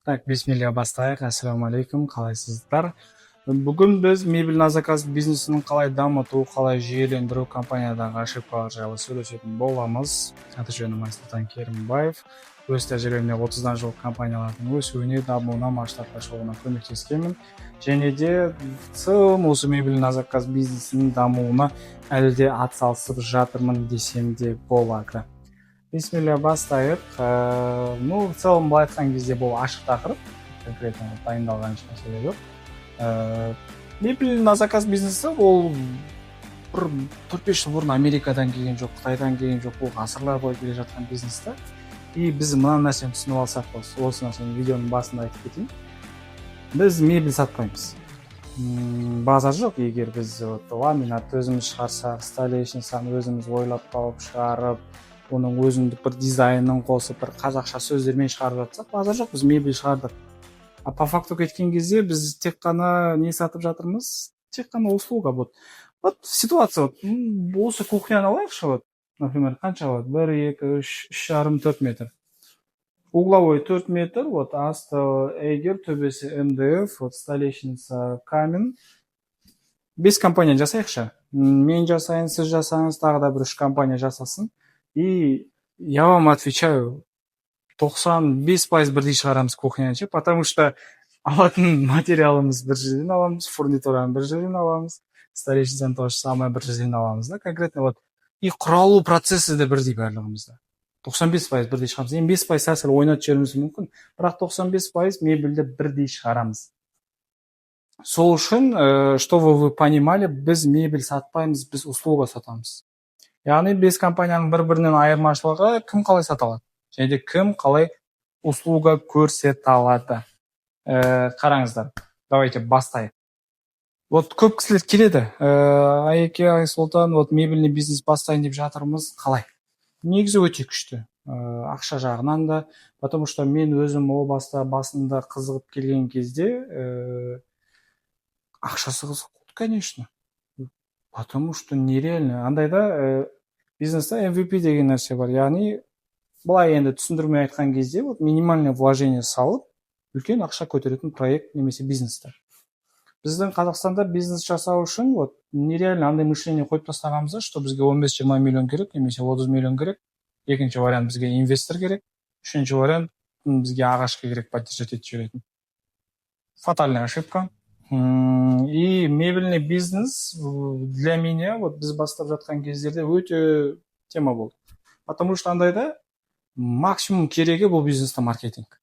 Так, бисмилля бастайық. Ассаламу алейкум, қалайсыздар? Бүгін біз мебель на заказ бизнесінің қалай дамыту, қалай жүйелендіру компаниядағы ошибкалар жайлы сөйлесетін боламыз. Аты-жөнім Айсұлтан Керімбаев. Өз тәжірибемде 30-дан жуық компаниялардың өсуіне, дамуына, масштабқа шығуына көмектескенмін. Және де в целом осы мебель на заказ бизнесінің дамуына әлі де атсалысып жатырмын десем де болады. Бисмилля бастайық. В целом былай айтқан кезде бұл ашық тақырып, конкретно дайындалған еш мәселе жоқ. Мебель на заказ бизнесі ол бір 4-5 жыл бұрын Америкадан келген жоқ, Қытайдан келген жоқ, бұл ғасырлар бойы келе жатқан бизнес та. И біз мына нәрсені түсініп алсақ, осы нәрсені видеоның басында айтып кетейін. Біз мебель сатпаймыз. Базар жоқ. Егер біз ламинат өзіміз шығарсақ, столешницаны өзіміз ойлап тауып шығарып, оның өзіндік бір дизайнын қосып, бір қазақша сөздермен шығарып жатсақ, базар жоқ, біз мебель шығардық. По факту кеткен кезде біз тек қана не сатып жатырмыз? Тек қана услуга. Вот ситуация, осы кухняны алайықшы, например, қанша болады? 1, 2, 3, 3,5, 4 метр. Угловой 4 метр, асты эгер, төбесі МДФ, столешница камень. 5 компания жасайықшы. Мен жасайын, сіз жасаңыз, тағы да бір 3 компания жасасын. И я вам отвечаю, 95% бірдей шығарамыз кухняны, потому что алатын материалымыз бір жерден аламыз, фурнитураны бір жерден аламыз, столешницаны то же самое бір жерден аламыз, да, конкретно и құралу процесі де бірдей барлығымызда. 95% бірдей шығарамыз. 5% сәл ойнатып жіберуіміз мүмкін, бірақ 95% мебельді бірдей шығарамыз. Сол үшін, чтобы вы понимали, біз мебель сатпаймыз, біз услуга сатамыз. Яғни 5 компанияның бір-бірінен айырмашылығы кім қалай сата алады, және де кім қалай услуга көрсете алады. Қараңыздар, давайте бастайық. Көп кісілер келеді. Айеке, Айсұлтан, мебельный бизнес бастайын деп жатырмыз, қалай? Негізі өте күшті. Ақша жағынан да, потому что мен өзім о басында қызығып келген кезде, ақшасы қызық, конечно. Потому что нереально. Андайда бизнеста MVP деген нәрсе бар. Яғни, былай енді түсіндірмей айтқан кезде, минимальный вложение салып, үлкен ақша көтеретін проект немесе бизнесті. Біздің Қазақстанда бизнес жасау үшін, нереально андай мышление қойып тастағанымызда, что бізге 15-20 миллион керек, немесе 30 миллион керек. Екінші вариант бізге инвестор керек. Үшінші вариант бізге ағашқа керек поддержать етіп жіберетін. Фатальная ошибка. И мебельный бизнес для меня, біз бастап жатқан кездерде өте тема болды. Потому что андайда максимум керегі бұл бизнесте маркетинг.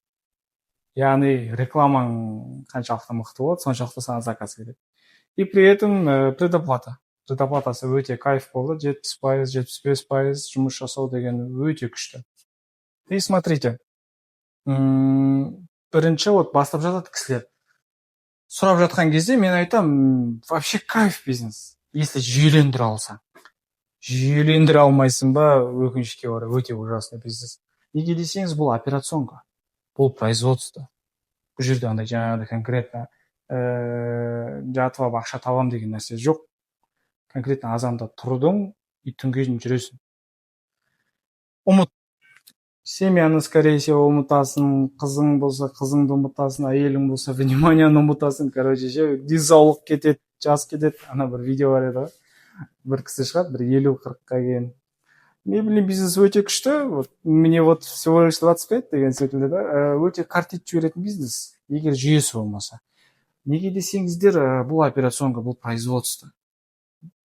Яғни рекламаң қаншалықты мықты болады, соншалықты саған заказ келеді. И при этом предоплата. Предоплатасы өте кайф болды, 70%, 75% жұмыс жасау деген өте күшті. И смотрите, бірінші бастап жатады кісілер. Сұрап жатқан кезде мен айтам, вообще кайф бизнес, если жүйелендіре алсаң. Жүйелендіре алмайсың ба, өкінішке орай өте ужасный бизнес. Неге десеңіз, бұл операционка, бұл производство. Бұл жерде андай жаңағыдай конкретно жатып алып ақша табам деген нәрсе жоқ. Конкретно азанда тұрдың и түнге дейін жүресің. Ұмыт. Семьяны, скорее всего, ұмытасың, қызың болса, қызыңды ұмытасың, әйелің болса, вниманияны ұмытасың. Короче, денсаулық кетеді, жас кетеді. Ана бір видео бар еді. Бір кісі шығады, бір 50-40-қа келген. Мебельный бизнес өте күшті. Мне всего лишь 25 деген секілді, да. Өте картит жіберетін бизнес, егер жүйесі болмаса. Неге десеңіздер, бұл операционка, бұл производство.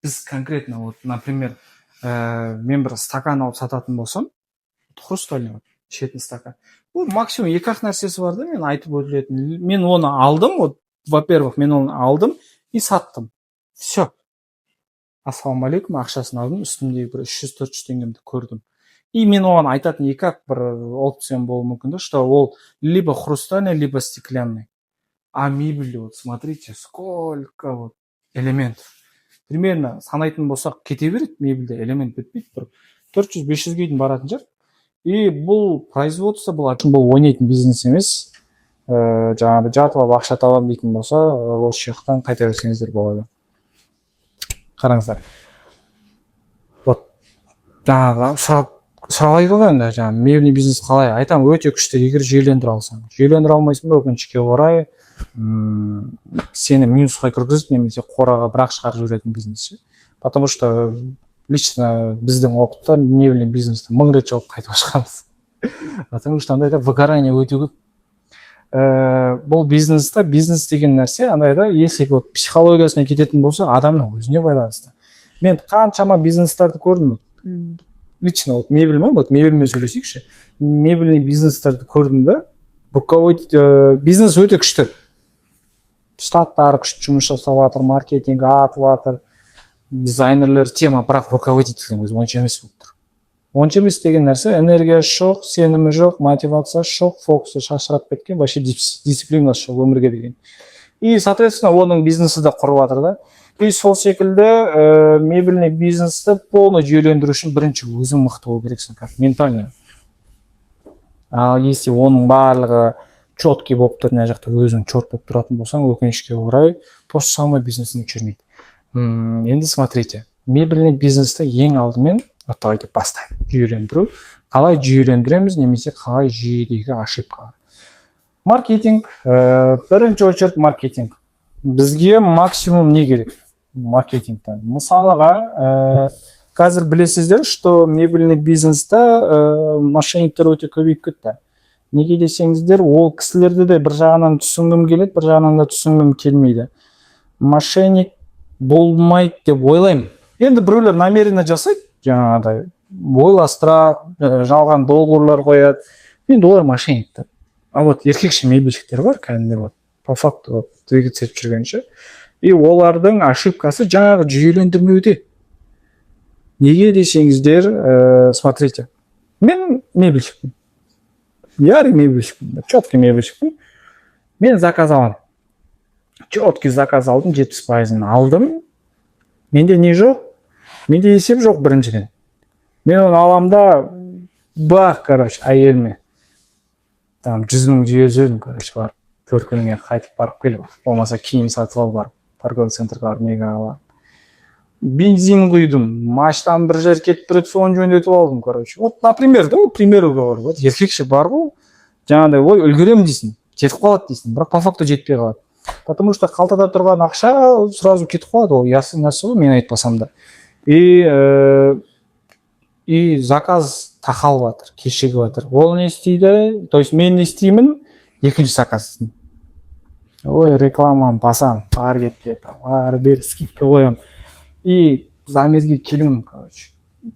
Біз конкретно, например, мен бір стакан алып сататын болсам, хрустальный ішетін стакан. Бұл максимум 2-ақ нәрсесі бар да, мен айтып өтілетін. Мен оны алдым, во-первых, мен оны алдым и саттым. Все. Ассаламу алейкум, ақшасын алдым, үстімдегі бір 300-400 теңгемді көрдім. И мен оған айтатын 2-ақ бір опциям болу мүмкін, что ол либо хрустальный, либо стеклянный. А мебель, смотрите, сколько элементов. Примерно санайтын болсақ кете береді, мебельде элемент бітпейді, бір 400-500 дейін баратын жер. И бұл производство, бұл ойнайтын бизнес емес. Жаңағы жатып алып ақша табам дейтін болса, осы жақтан қайта берсеңіздер болады. Қараңыздар. Жаңағы сұрайды ғой енді жаңағы мебельный бизнес қалай айтамын өте күшті егер жүйелендіре алсаң жүйелендіре алмайсың ба өкінішке орай сені минусқа кіргізіп немесе қораға бірақ шығарып жіберетін бизнес ше потому что лично біздің опытта мебельный бизнесті 1000 рет жауып қайтып шығамыз потому что андайда выгорание өте көп бұл бизнеста бизнес деген нәрсе андайда если вот психологиясына кететін болса адамның өзіне байланысты мен қаншама бизнестерді көрдім лично вот мебель ма вот мебельмен сөйлесейікші мебельный бизнестерді көрдім да бизнес өте күшті штаттары күшті жұмыс жасап жатыр маркетинг атып жатыр дизайнерлер тема бірақ руководительдің өзі онша емес болып тұр онша емес деген нәрсе энергиясы жоқ сенімі жоқ мотивациясы жоқ фокусы шашырап кеткен вообще дисциплинасы жоқ өмірге деген и соответственно оның бизнесі де құрып жатыр да и сол секілді мебельный бизнесті полный жүйелендіру үшін бірінші өзің мықты болу керексің как ментально ал если оның барлығы четкий болып тұр мына жақта өзің чет болып тұратын болсаң өкінішке орай то же самое бизнесің жүрмейді енді смотрите мебельный бизнесті ең алдымен өйтіп бастайық жүйелендіру қалай жүйелендіреміз немесе қалай жүйедегі ошибка маркетинг бірінші очередь маркетинг бізге максимум не керек маркетингтен мысалға қазір білесіздер что мебельный бизнесте мошенниктер өте көбейіп кетті неге десеңіздер ол кісілерді де бір жағынан түсінгім келеді бір жағынан да түсінгім келмейді мошенник болмайды деп ойлаймын енді біреулер намеренно жасайды жаңағыдай ойластырады жалған договорлар қояды енді олар мошенниктер а вот еркекше мебельщиктер бар кәдімгідей вот по факту двигаться етіп жүргенше и олардың ошибкасы жаңағы жүйелендірмеуде неге десеңіздер смотрите мен мебельщикпін ярый мебельщикпін четкий мебельщикпін мен заказ аламын четкий заказ алдым 70%-ын алдым менде не жоқ менде есеп жоқ біріншіден мен оны аламын да бах короче әйеліме там 100 000 жіберіп короче барып 4 күнге қайтып барып келіп болмаса киім сатып алып барып торговый центрға барып неге аламын бензин құйдым машинам бір жер кетіп тұрады соны жөндетіп алдым короче вот например да пример говорю вот еркекше бар ғой жаңағыдай ой үлгеремін дейсің жетіп қалады дейсің бірақ по факту жетпей қалады потому что қалтада тұрған ақша сразу кетіп қалады ол ясный нәрсе ғой мен айтпасам да и заказ тақалып жатыр кешігіп жатыр ол не істейді то есть мен не істеймін екінші заказ ой рекламаны басамын ары кетпе ары бері скидка қоямын и замерге келемін короче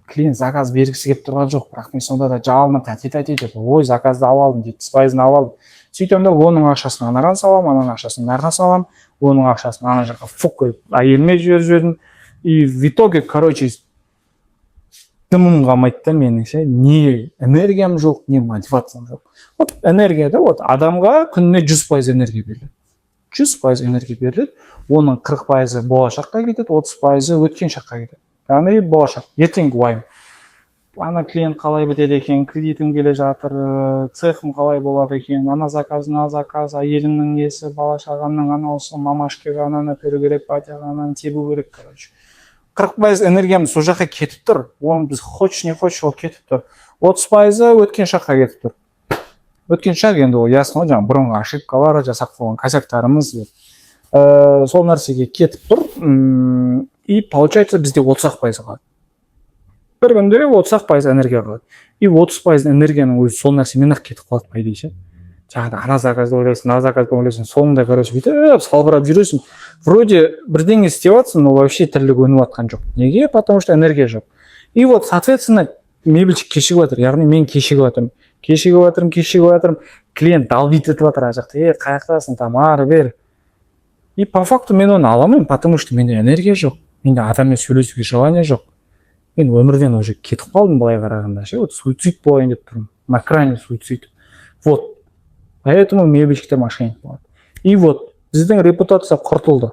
клиент заказ бергісі келіп тұрған жоқ бірақ мен сонда да жалынып тәте деп ой заказды алып алдым 70%-ын алып алдым сөйтемін да оның ақшасын анаған саламын ананың ақшасын мынаған саламын оның ақшасын ана жаққа фук қойып әйеліме жіберіп жібердім и в итоге короче дымым қалмайды да менің ше не энергиям жоқ не мотивациям жоқ вот энергия да вот адамға күніне 100% энергия беріледі 100% энергия беріледі оның 40% болашаққа кетеді 30% өткен шаққа кетеді яғни болашақ ертеңгі уайым ана клиент қалай бітеді екен кредитім келе жатыр цехым қалай болады екен ана заказ әйелімнің несі бала шағамның анауысы мамашкаға ананы беру керек батяға ананы тебу керек короче 40% энергиямыз сол жаққа кетіп тұр оны біз хочешь не хочешь ол кетіп тұр 30% өткен шаққа кетіп тұр өткен шақ енді ол ясно ғой жаңағы бұрынғы ошибкалар жасап қойған косяктарымыз сол нәрсеге кетіп тұр и получается бізде 30% қалады бір күнде 30% энергия қалады и 30% энергияның өзі сол нәрсемен ақ кетіп қалады по идее ше жаңағыдай ана заказды ойлайсың мына заказды ойлайсың соңында короче бүйтіп салбырап жүресің вроде бірдеңе істеп жатсың но вообще тірлік өніп жатқан жоқ неге потому что энергия жоқ и вот соответственно мебельщик кешігіп жатыр яғни мен кешігіп жатырмын клиент далбит етіп жатыр ана жақта қай жақтасың там ары бері и по факту мен оны аламын потому что менде энергия жоқ менде адаммен сөйлесуге желание жоқ мен өмірден уже кетіп қалдым былай қарағанда ше вот суицид болайын деп тұрмын на крайний суицид вот поэтому мебельщиктер мошенник болады и вот біздің репутация құртылды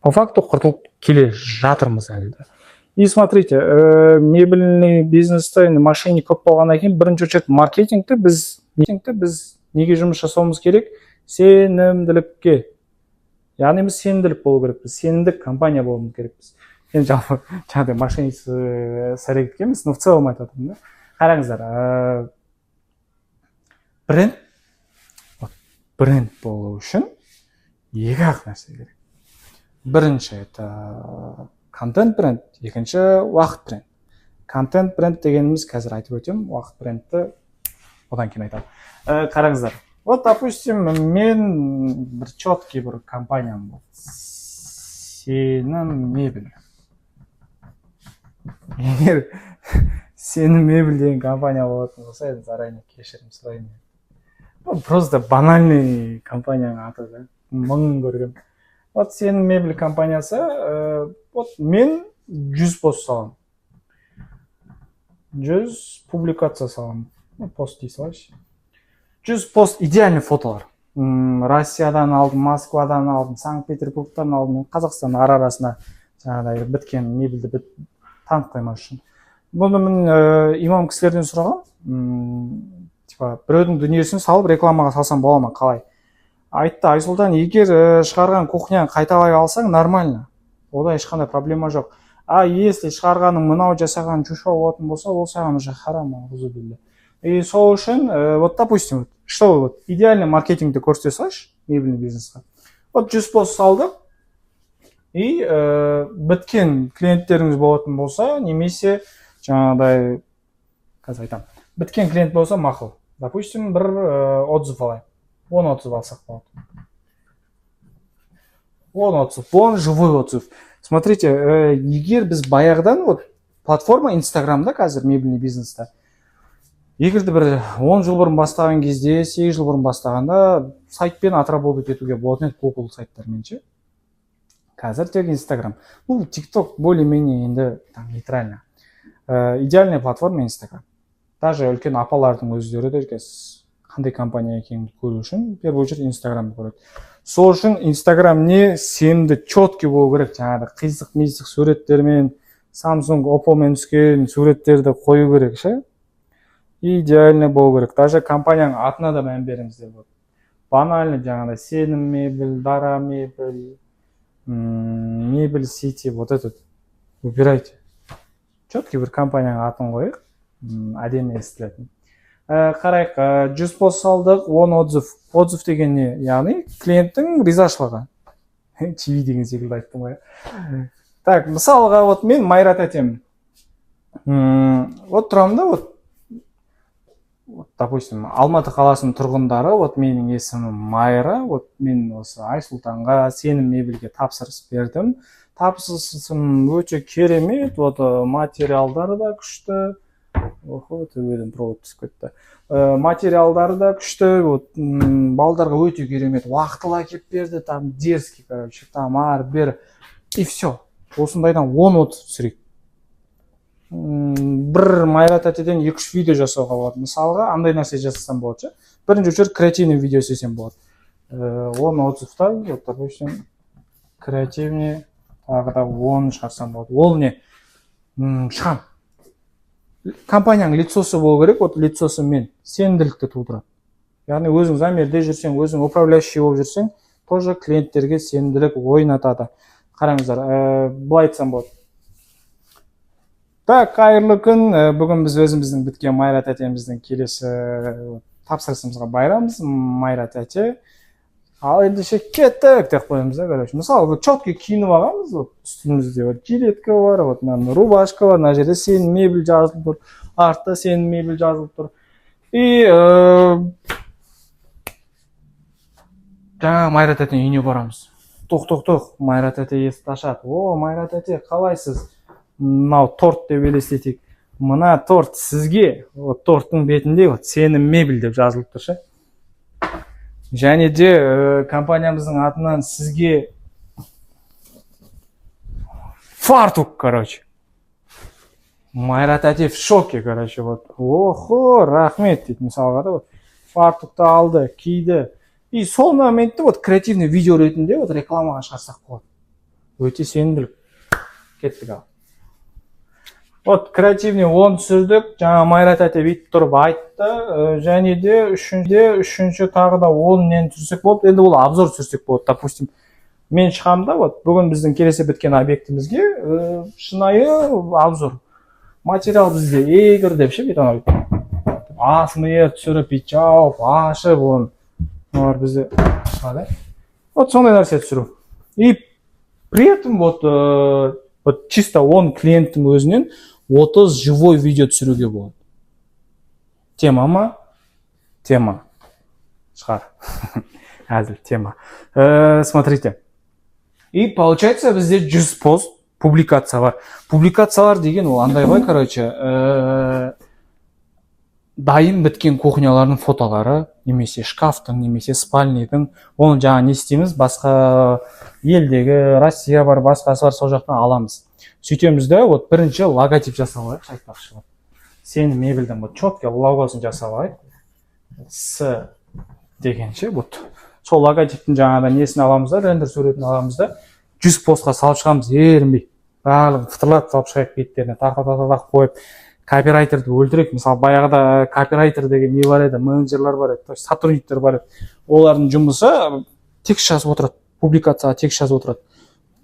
по факту құртылып келе жатырмыз әлі де и смотрите мебельный бизнесте енді мошенник көп болғаннан кейін бірінші очередь маркетингті біз неге жұмыс жасауымыз керек сенімділікке яғни біз сенімділік болу керекпіз сенімді компания болуымыз керекпіз енді жалпы жаңағыдай мошенница іс әрекетке емес но в целом айтып жатырмын да Қараңыздар, бренд болу үшін екі ақ нәрсе керек. Бірінші это контент бренд, екінші уақыт бренд. Контент бренд дегеніміз қазір айтып өтем, уақыт брендті одан кейін айтамын. Қараңыздар, вот допустим, мен бір четкий бір компаниям болды. Сенім мебель. Егер сенім мебель деген компания болатын болса, заранее кешірім сұраймын. Просто банальный компанияның аты да, мың көргем. Вот сенім мебель компаниясы, вот мен 100 пост салам. 100 публикация салам. Пост дей салайыншы. 100 пост идеальный фотолар. Россиядан алдым, Москвадан алдым, Санкт-Петербургтан алдым, Қазақстан арасына жаңағыдай біткен мебельді танып қоймас үшін. Бұны мен имам кісілерден сұрағам, біреудің дүниесін салып рекламаға салсам бола ма, қалай? Айтты, Айсұлтан, егер шығарған кухняны қайталай алсаң, нормально. Ода ешқандай проблема жоқ. А если шығарғаның мынау жасаған чушау болатын болса, ол саған уже харам, ғузубилля. И сол үшін, вот допустим, что вот идеальный маркетингді көрсете салайыншы мебельный бизнесқа. Вот 100 пост салдық, и біткен клиенттеріңіз болатын болса, немесе жаңағыдай, қазір айтам, біткен клиент болса мақұл. Допустим, бір отзыв алайық. 10 отзыв алсақ болады. 10 отзыв, 10 живой отзыв. Смотрите, егер біз баяғыдан, вот платформа Инстаграмда қазір мебельный бизнеста, егерде бір 10 жыл бұрын бастаған кезде, 8 жыл бұрын бастағанда сайтпен отработать етуге болатын еді, Google сайттарменше. Қазір тек Инстаграм. Ну, TikTok более-менее енді нейтрально. Идеальная платформа Инстаграм. Даже үлкен апалардың өздері де қандай компания екенін көру үшін, в первую очередь Инстаграмды көреді. Сол үшін Инстаграм не сенімді четкий болу керек, жаңағы қисық-мисық суреттермен, Samsung, Oppo-мен түскен суреттерді қою керек, ше? Идеальный болу керек. Даже компанияның атына да мән береміз деп болады. Банальный жаңағыдай сенім мебель, дара мебель, мебель сити, вот этот выбирайте. Четкий бір компанияның атын қойық, әдемі естілетін. Қарайық, 100 пост салдық, 10 отзыв. Отзыв деген не? Яғни клиенттің ризашылығы. Чиви деген секілді айттым ғой. Так, мысалға, вот мен Майра тәтем. Вот тұрамда, вот, допустим, Алматы қаласының тұрғындары, вот менің есімім Майра, вот мен осы Айсұлтанға сенім мебельге тапсырыс бердім. Тапсырысым өте керемет, вот материалдары да күшті. Охо, төбеден провод түсіп кетті. Материалдары да күшті, вот балдарға өте керемет. Уақытылы әкеп берді, там дерзкий, короче, там ар-бер. И все. Осындайдан 10 отзыв түсірейік. Бір Майра тәтеден 2-3 видео жасауға болады. Мысалға, андай нәрсе жасасам болады, ше? Бірінші өшір креативный видео сесем болады. 10 отзывта, вот, допустим, креативный, тағы да 10 шығарсам болады. Ол не? Шығам. Компанияның лицосы болу керек, вот лицосы мен сенімділікті тудырады. Яғни өзің замерде жүрсең, өзің управляющий болып жүрсең, тоже клиенттерге сенімділік ойнатады. Қараңыздар, бұл айтсам болады. Так, қайырлы күн, бүгін біз өзіміздің біткен Майра тәтеміздің келесі тапсырысымызға байрамыз. Майра тәте, ал ендеше кеттік деп қоямыз да, короче. Мысалы, четкий киініп алғанбыз, вот үстімізде вот жилетка бар, вот рубашка бар, мына жерде сенім мебель жазылып тұр, артта сенім мебель жазылып тұр. И жаңа Майра тәтенің үйіне барамыз. Тоқ, Майра тәте есікті ашады. О, Майра тәте, қалайсыз? Мынау торт деп елестетейік. Мына торт сізге, вот торттың бетінде вот сенім мебель деп жазылып тұр, ше? Және де компаниямыздың атынан сізге фартук, короче. Майра тәте в шоке, короче, вот. Охо, рахмет дейді, мысалға да, вот фартукты алды, киді. И сол моментте вот креативный видео ретінде вот рекламаға шығарсақ болады. Өте сенімділік. Кеттік ал. Вот креативный 10 түсірдік, жаңа Майра тәте бүйтіп тұрып айтты, және де үшінші тағы да 10 нені түсірсек болды. Енді ол обзор түсірсек болды. Допустим, мен шығамда, вот бүгін біздің келесі біткен объектімізге шынайы обзор. материал бізде егір деп ше бүйтіп асмер түсіріп бүйтіп жауып ашып оны олар бізде шығады. Вот сондай нәрсе түсіру. И при этом вот чисто он клиенттің өзінен 30 живой видео түсіруге болады. Тема ма? Тема. Шығар. Әзіл тема. Смотрите. И получается бізде 100 пост публикация бар. Публикациялар деген ол андай ғой, короче, дайын біткен кухнялардың фотолары, немесе шкафтың, немесе спальныйдың, оны жаңа не істейміз, басқа елдегі, Россия бар, басқасы бар, сол жақтан аламыз. Сөйтеміз де, вот бірінші логотип жасалайық, айтпақшы. Сенің мебельдің вот четкий логосын жасалайық. С дегенше, вот сол логотиптің жаңада несін аламыз да, рендер суретін аламыз да, 100 постқа салып шығамыз, ерінбей. Барлығын фотолап салып шығайық беттеріне, тақ қойып, копирайтерді өлтірек. Мысалы, баяғыда копирайтер деген не бар еді, менеджерлер бар еді, сотрудниктер бар еді. Олардың жұмысы текст жазып отырады, публикацияға текст жазып отырады.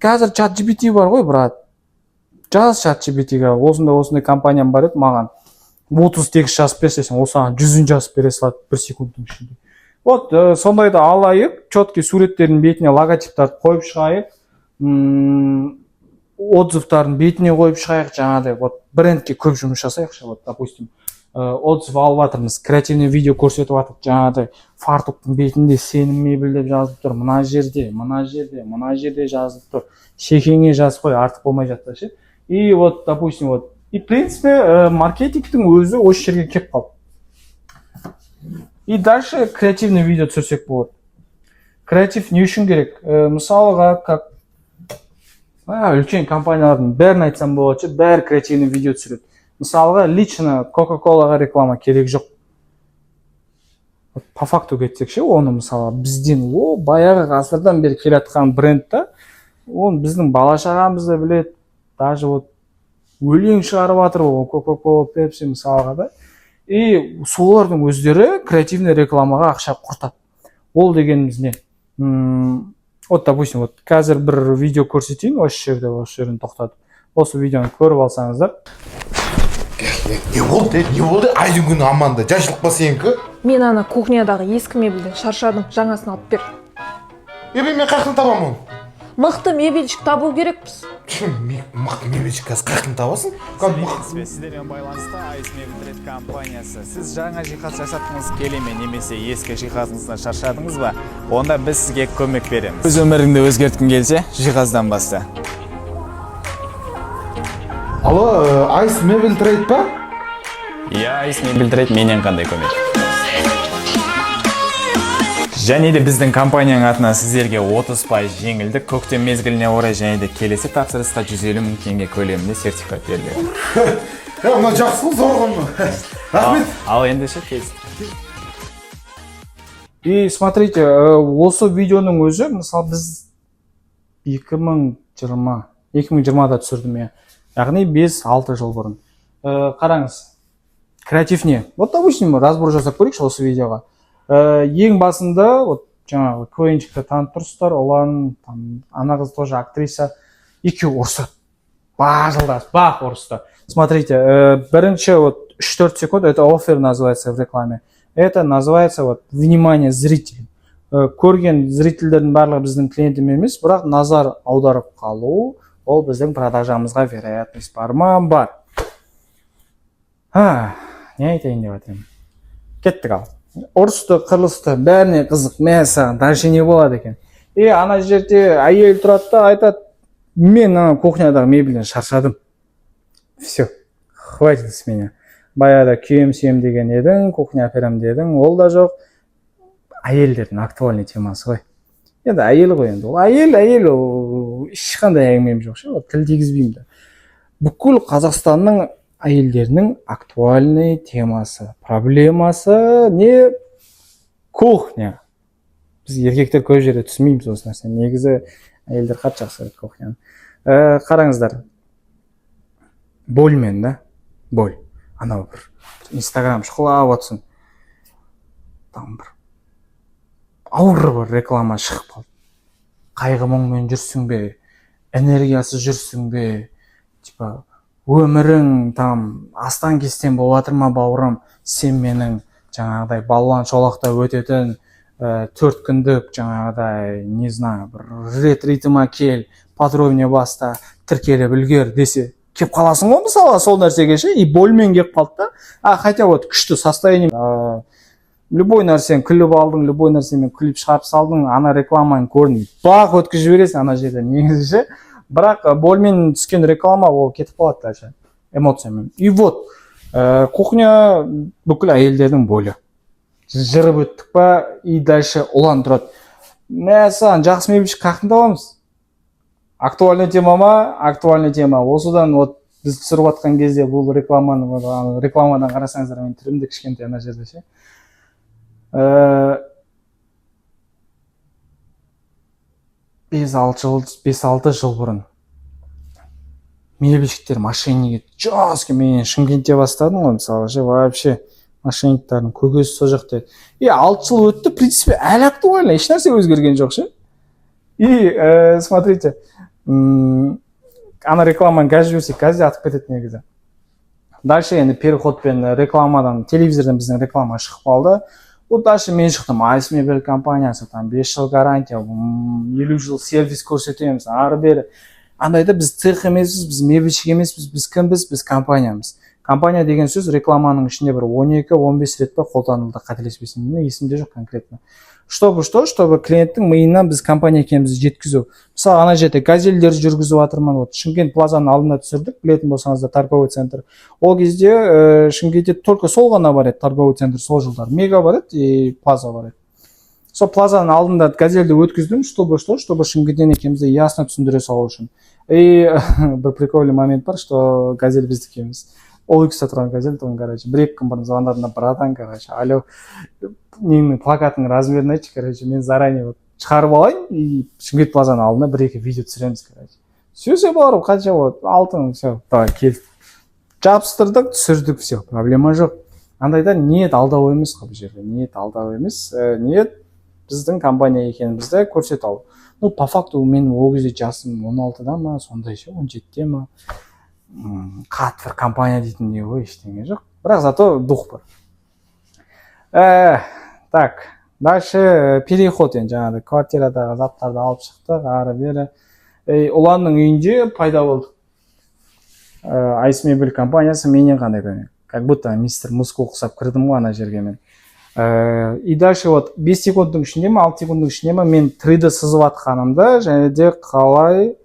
Қазір чат GPT бар ғой, брат. Жаз чат GPT-ге, осындай компаниям бар еді, маған 30 текст жазып берсесің, ол саған 100-ін жазып бере салады 1 секундтың ішінде. Вот сондайды алайық, четкий суреттердің бетіне логотиптарды қойып шығайық, отзывтарын бетіне қойып шығайық, жаңағыдай вот брендке көп жұмыс жасайықшы. Вот допустим, отзыв алып жатырмыз, креативный видео көрсетіп жатыр, жаңағыдай фартуктың бетінде сенің мебель деп жазылып тұр, мына жерде жазылып тұр, шекеңе жазып қой, артық болмай жатса ше. И вот допустим, вот и в принципе маркетингтің өзі осы жерге келіп қалды. И дальше креативный видео түсірсек болады. Креатив не үшін керек? Мысалға, как үлкен компаниялардың бәрін айтсам болады, бәрі креативный видео түсіреді. Мысалға, лично Coca-Cola'ға реклама керек жоқ. По факту кетсек ше, оны мысалға бізден баяғы ғасырдан бері келе жатқан бренд та, оны біздің бала-шағамыз да біледі, даже вот өлең шығарып жатыр ол Coca-Cola, Pepsi мысалға да. И солардың өздері креативный рекламаға ақша құртады. Ол дегеніміз не? Вот, допустим, вот қазір бір видео көрсетейін, осы жерден тоқтатып. Осы видеоны көріп алсаңыздар. Не болды? Айдың күні аманда, жайшылық па сенікі? Мен ана кухнядағы ескі мебельден шаршадым, жаңасын алып бер. Мен қақын табамын оны. Мықты мебельшік табу керекпіз. Мықты мебельшік қазір қақын табасың? Сіздермен байланысты Айс Мебель компаниясы. Сіз жаңа жиһаз жасатқыңыз келе ме, немесе ескі жиһазыңыздан шаршадыңыз ба? Онда біз сізге көмек береміз. Өз өміріңді өзгерткің келсе, жиһаздан баста. Алло, Айс Мебель Трейд па? Иә, Айс Мебель Трейд менен қандай көмек? Және де біздің компанияның атынан сіздерге 30% жеңілдік, көктем мезгіліне орай және де келесі тапсырысқа 150 000 теңге көлемінде сертификат беріледі. Мына жақсы ғой, зор ғой. Рахмет. Ал ендеше келсін. И смотрите, осы видеоның өзі, мысалы біз 2020-да түсірдім я. Яғни 5-6 жыл бұрын. Қараңыз, креатив не? Вот, допустим, разбор жасап көрейікші осы видеоға. Ең басында, вот жаңағы көйіншікті танып тұрсыздар, олардың ана қыз тоже актриса, екеуі ұрысады. Бақ ұрысты. Смотрите, бірінші вот 3-4 секунд, это оффер называется в рекламе. Это называется вот внимание зрителей. Көрген зрительдердің барлығы біздің клиентім емес, бірақ назар аударып қалу, ол біздің продажамызға вероятность бар ма? Бар. Не айтайын деп жатырмын. Кеттік ал. Ұрысты, қырылысты, бәріне қызық, мә саған дальше не болады екен. И ана жерде әйел тұрады да айтады, мен ана кухнядағы мебельден шаршадым. Все, хватит с меня. Баяғыда күйем деген едің, кухня әперем дедің, ол да жоқ. Әйелдердің актуальный темасы ғой. Енді әйел ғой енді. Ол әйел, ешқандай әңгімем жоқ ше, тіл тигізбеймін де. Бүкіл Қазақстанның әйелдерінің актуальный темасы, проблемасы не? Кухня. Біз еркектер көп жерде түсінбейміз осы нәрсе. Негізі әйелдер қатты жақсы көреді кухняны. Қараңыздар. Больмен да? Боль. Анау бір Инстаграм шықылап отсын. Там бір ауыр бір реклама шығып қалды. Қайғы мұңмен жүрсің бе? Энергиясы жүрсің бе? Типа өмірің там астан кестен болып жатыр ма бауырым, сен менің жаңағыдай балуан шолақта өтетін 4 күндік жаңағыдай не знаю бір ретритіма кел, подробнее баста, тіркеліп үлгер десе кеп қаласың ғой мысалы сол нәрсеге ше, и больмен кеп қалды да. Хотя вот күшті состояние, любой нәрсені күліп алдың, любой нәрсемен күліп шығарып салдың, ана рекламаны көрдің, бақ өткізіп жібересің ана жерде негізі ше. Бірақ больмен түскен реклама ол кетіп қалады дальше эмоциямен. И вот кухня бүкіл әйелдердің болы. Жырып өттік па, и дальше ұлан тұрады. Мә саған жақсы мебелші қақында аламыз? Актуальный тема ма? Актуальный тема. Осыдан вот біз түсіріп жатқан кезде бұл рекламадан қарасаңыздар, мен түрімді кішкентай ана жерде ше. 5-6 жыл бұрын мебельщиктер мошенник жестко менен Шымкентте бастадым ғой мысалы ше, вообще мошенниктардың көкесі сол жақта. И 6 жыл өтті, в принципе, әлі актуально, еш нәрсе өзгерген жоқ ше. И смотрите, ана рекламаны қазір жіберсек, қазір атып кетеді негізі. Дальше енді переходпен рекламадан, телевизордан біздің реклама шығып қалды. Вот дальше мен шықтым, Айс мебель компаниясы, там 5 жыл гарантия, 50 жыл сервис көрсетеміз, ары бері. Андайда біз цех емеспіз, біз мебельщик емеспіз, біз кімбіз, біз компаниямыз. Компания деген сөз рекламаның ішінде бір 12-15 рет па қолданылды, қателеспесем, есімде жоқ конкретно. Чтобы клиенттің миына біз компания екенімізді жеткізу. Мысалы, ана жерде газельдерді жүргізіп жатырмын, вот Шымкент плазаның алдына түсірдік, білетін болсаңыздар, торговый центр. Ол кезде Шымкентте только сол ғана бар еді, торговый центр сол жылдар. Мега бар еді и плаза бар еді. Сол плазаның алдында газельді өткіздім, чтобы Шымкенттен екенімізді ясно түсіндіре салу үшін. И бір прикольный момент бар, что газель біздікі емес. Ол үкісі тұрған газель, тоң, короче, бір-екі күн бұрын звондадым, братан, короче, алло, неңнің плакатының размерін айтшы, короче, мен заранее шығарып алайын, и Шымкент плазаның алдына бір-екі видео түсіреміз, короче. Все бар, қанша вот, алтын, все, давай, келді. Жабыстырдық, түсірдік, все, проблема жоқ. Андайда ниет алдау емес қой бұл жерде, ниет алдау емес, ниет біздің компания екенімізді көрсете алу. Ну, по факту, мен ол кезде жасым 16-да ма, сондай ше, 17-те ма, қатты компания дейтін не ғой, ештеңе жоқ. Бірақ зато дух бар. Так, дальше переход енді жаңағыдай квартирадағы заттарды алып шықтық, ары бері. Ұланның үйінде пайда болдық. Айс мебель компаниясы менен қандай көмек. Как будто мистер Муско ұқсап кірдім ғой ана жерге мен. И дальше вот 5 секундтың ішінде ма, 6 секундтың ішінде ма мен 3D сызып атқанымда және де қалай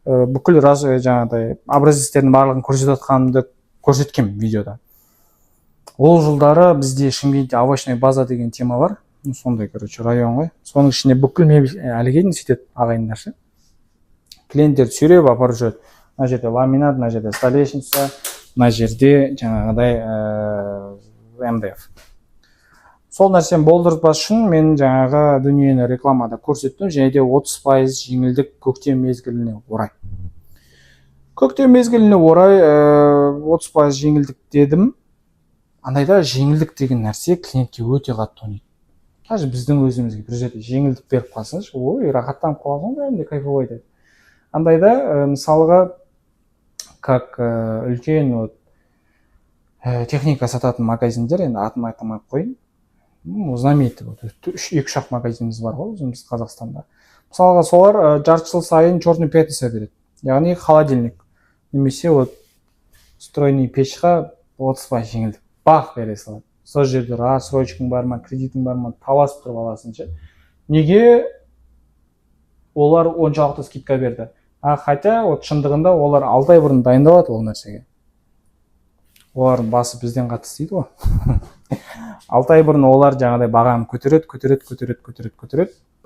бүкіл жаңағыдай образецтердің барлығын көрсетіп атқанымды көрсеткем видеода. Ол жылдары бізде Шымкентте овощной база деген тема бар. Сондай, короче, район ғой. Соның ішінде бүкіл мебель әлігеден сөйтеді ағайындар ше. Клиенттер сүйреп апарып жүреді. Мына жерде ламинат, мына жерде столешница, мына жерде жаңағыдай МДФ. Сол нәрсені болдыртпас үшін мен жаңағы дүниені рекламада көрсеттім, және де 30% жеңілдік көктем мезгіліне орай. Көктем мезгіліне орай 30% жеңілдік дедім. Андайда жеңілдік деген нәрсе клиентке өте қатты ұнайды. Даже біздің өзімізге бір жерде жеңілдік беріп қалсаңыз, ой, рахаттанып қаласың, бәрінде кайфовый деді. Андайда мысалға как үлкен техника сататын магазиндер, енді атын айтамай қойын. Знаменитый, 2-3 магазиніміз бар ғой өзіміз Қазақстанда. Мысалға солар жарты жыл сайын черный пятница береді. Яғни холодильник. Немесе стройный печқа 30% жеңілдік. Бақ бере салады. Сол жерде рассрочкаң бар ма, кредитің бар ма, таласып тұрып аласың ше. Неге олар оншалықты скидка берді? Хотя шындығында олар 6 ай бұрын дайындалады ол нәрсеге. Олардың басы бізден қатты істейді ғой. 6 ай бұрын олар жаңағыдай бағаны көтереді.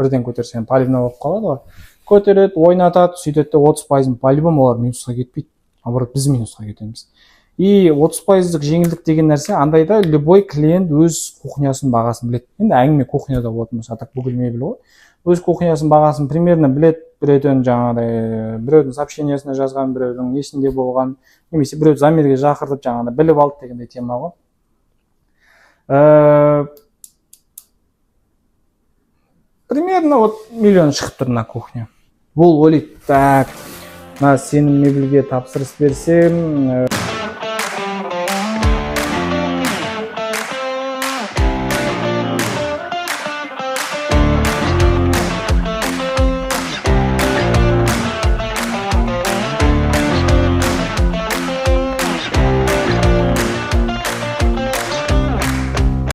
Бірден көтерсең поливна болып қалады ғой. Көтереді, ойнатады, сөйтеді, 30%-ын по-любому олар минусқа кетпейді. Наоборот, біз минусқа кетеміз. И 30%-lik жеңілдік деген нәрсе андайда любой клиент өз кухнясын бағасын біледі. Енді әңгіме кухняда болатын болса, так бүкіл мебель ғой. Өз кухнясын бағасын примерно біледі. Біреудің жаңағыдай, біреудің сообщениесіне жазған, біреудің есінде болған, немесе біреу замерге жақыртып жаңағыдай біліп алды дегендей тема ғой. Примерно вот миллион шығып тұр на кухня. Бұл ойлайды, так, мына сенің мебельге тапсырыс берсем